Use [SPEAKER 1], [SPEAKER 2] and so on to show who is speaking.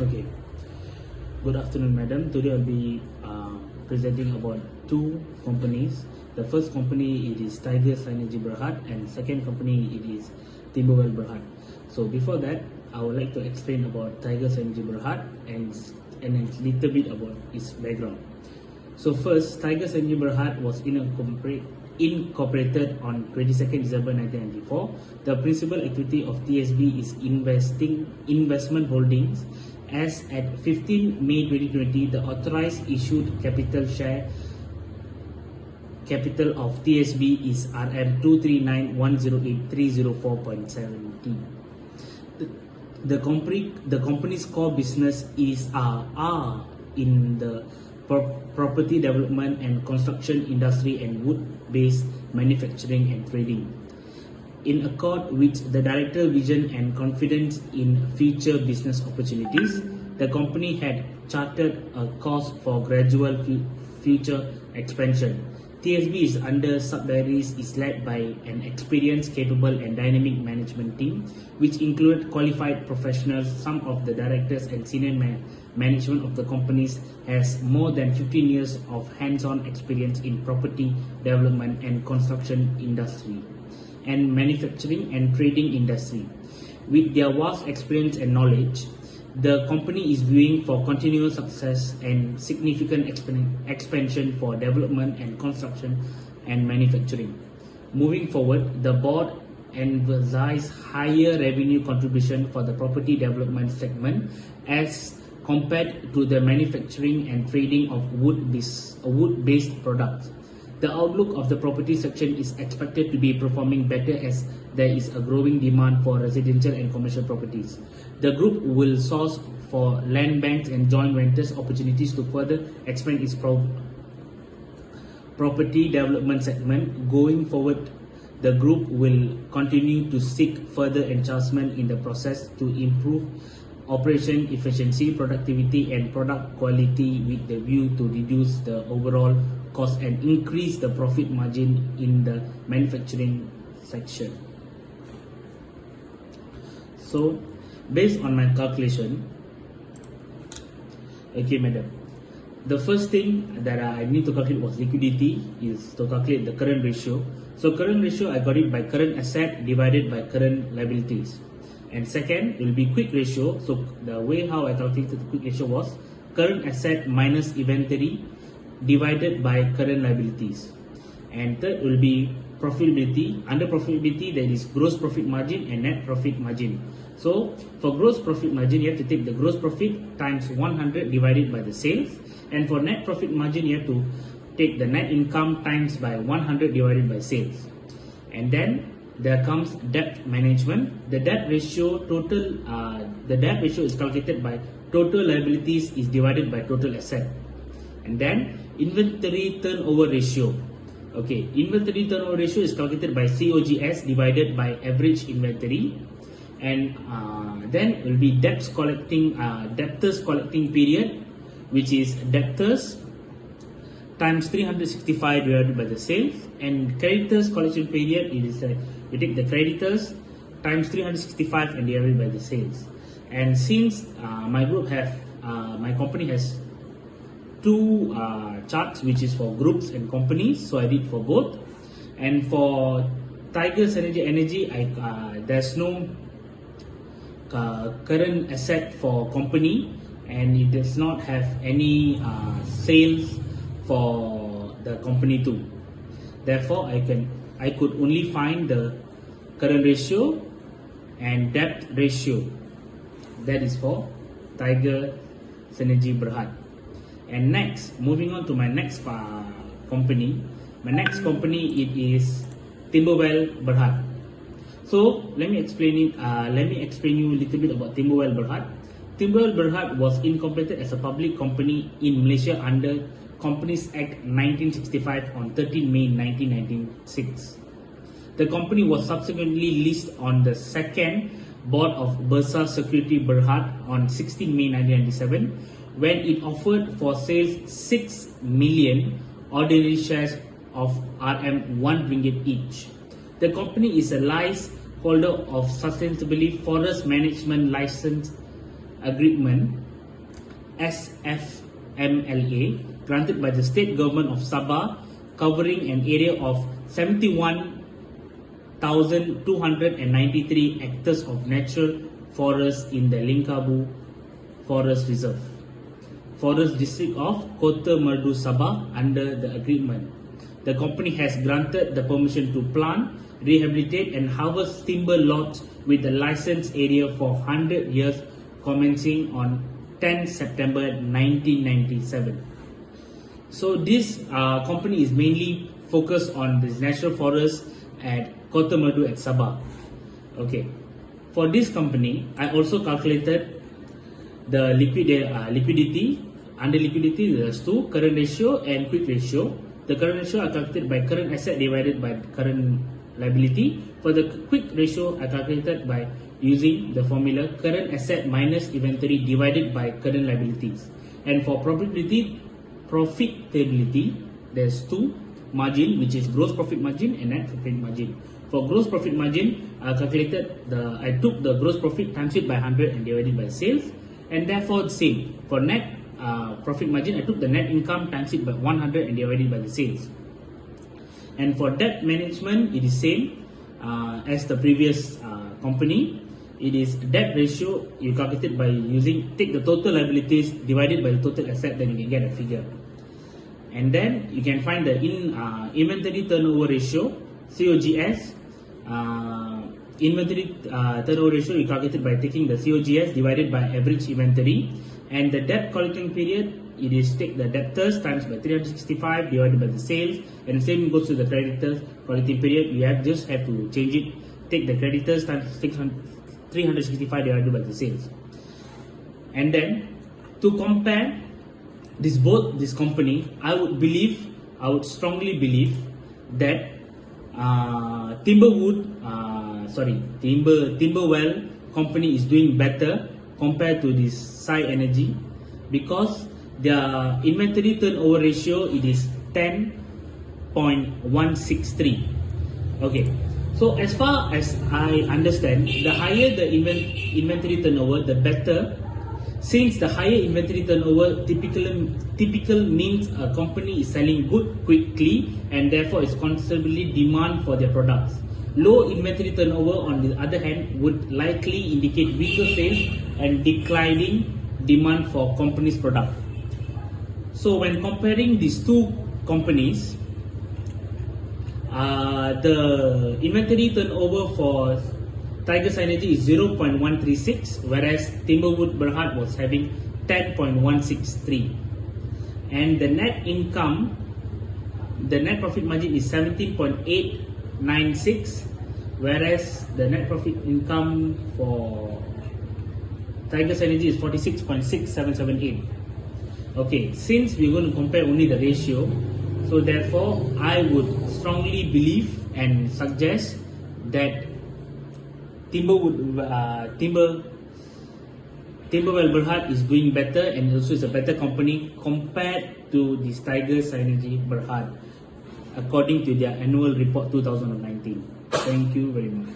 [SPEAKER 1] Okay, good afternoon, madam. Today I'll be presenting about two companies. The first company it is Tiger Synergy Berhad, and second company it is Timberwell Berhad. So before that, I would like to explain about Tiger Synergy Berhad and a little bit about its background. So first, Tiger Synergy Berhad was incorporated on 22nd December 1994. The principal activity of TSB is investment holdings. As at 15 May 2020, the authorized issued capital capital of TSB is RM239108304.70. The company's core business is in the property development and construction industry and wood-based manufacturing and trading. In accord with the director vision and confidence in future business opportunities, the company had charted a course for gradual future expansion. TSB is under subsidiaries is led by an experienced, capable and dynamic management team, which include qualified professionals. Some of the directors and senior management of the companies has more than 15 years of hands-on experience in property development and construction industry and manufacturing and trading industry. With their vast experience and knowledge, the company is viewing for continuous success and significant expansion for development and construction and manufacturing. Moving forward, the board emphasized higher revenue contribution for the property development segment as compared to the manufacturing and trading of wood-based products. The outlook of the property section is expected to be performing better as there is a growing demand for residential and commercial properties. The group will source for land banks and joint ventures opportunities to further expand its property development segment. Going forward, the group will continue to seek further enhancement in the process to improve operation efficiency, productivity and product quality with the view to reduce the overall cost and increase the profit margin in the manufacturing section. So based on my calculation, okay madam, the first thing that I need to calculate was liquidity, is to calculate the current ratio. So current ratio I got it by current asset divided by current liabilities. And second will be quick ratio. So the way how I calculated the quick ratio was current asset minus inventory divided by current liabilities. And third will be profitability. Under profitability there is gross profit margin and net profit margin. So for gross profit margin you have to take the gross profit times 100 divided by the sales, and for net profit margin you have to take the net income times by 100 divided by sales. And then there comes debt management. The debt ratio is calculated by total liabilities is divided by total asset. And then inventory turnover ratio. Okay, inventory turnover ratio is calculated by COGS divided by average inventory. And then will be debtors collecting period, which is debtors times 365 divided by the sales, and creditors collection period is we take the creditors times 365 and divided by the sales. And since my company has two charts which is for groups and companies, so I did for both. And for Tiger Synergy Energy, there's no current asset for company, and it does not have any sales for the company too. Therefore, I could only find the current ratio and debt ratio. That is for Tiger Synergy Berhad. And next, moving on to my next company. My next company it is Timberwell Berhad. So let me explain you a little bit about Timberwell Berhad. Timberwell Berhad was incorporated as a public company in Malaysia under Companies Act 1965 on 13 May 1996. The company was subsequently listed on the second board of Bursa Security Berhad on 16 May 1997, when it offered for sales 6 million ordinary shares of RM1 ringgit each. The company is a licensed holder of Sustainability Forest Management License Agreement SFMLA granted by the state government of Sabah, covering an area of 71,293 hectares of natural forest in the Lingkabu Forest Reserve, Forest District of Kota Merdu, Sabah. Under the agreement, the company has granted the permission to plant, rehabilitate and harvest timber lots with the licensed area for 100 years commencing on 10 September 1997. So this company is mainly focused on this natural forest at Kota Merdu at Sabah. Okay, for this company, I also calculated the liquidity. Under liquidity, there's two: current ratio and quick ratio. The current ratio I calculated by current asset divided by current liability. For the quick ratio, I calculated by using the formula current asset minus inventory divided by current liabilities. And for profitability, there's two: margin, which is gross profit margin, and net profit margin. For gross profit margin, I took the gross profit times it by 100 and divided by sales, and therefore the same for net profit margin. I took the net income times it by 100 and divided by the sales. And for debt management, it is same as the previous company. It is debt ratio. You calculate it by take the total liabilities divided by the total asset, then you can get a figure. And then you can find the inventory turnover ratio, COGS. Inventory turnover ratio you calculated by taking the COGS divided by average inventory. And the debt collecting period, it is take the debtors times by 365 divided by the sales, and the same goes to the creditors collecting period. You just have to change it, take the creditors times 365 divided by the sales. And then to compare both this company, I would strongly believe that Timberwell company is doing better compared to this Sai Energy, because their inventory turnover ratio, it is 10.163. Okay, so as far as I understand, the higher the inventory turnover, the better, since the higher inventory turnover typical means a company is selling good quickly and therefore is considerably demand for their products. Low inventory turnover, on the other hand, would likely indicate weaker sales and declining demand for company's product. So when comparing these two companies, the inventory turnover for Tiger Synergy is 0.136, whereas Timberwood Berhad was having 10.163. And the net income, the net profit margin is 17.896, whereas the net profit income for Tiger Synergy is 46.6778. Okay, since we're going to compare only the ratio, so therefore I would strongly believe and suggest that Timberwell Berhad is doing better, and also is a better company compared to this Tiger Synergy Berhad, according to their annual report 2019. Thank you very much.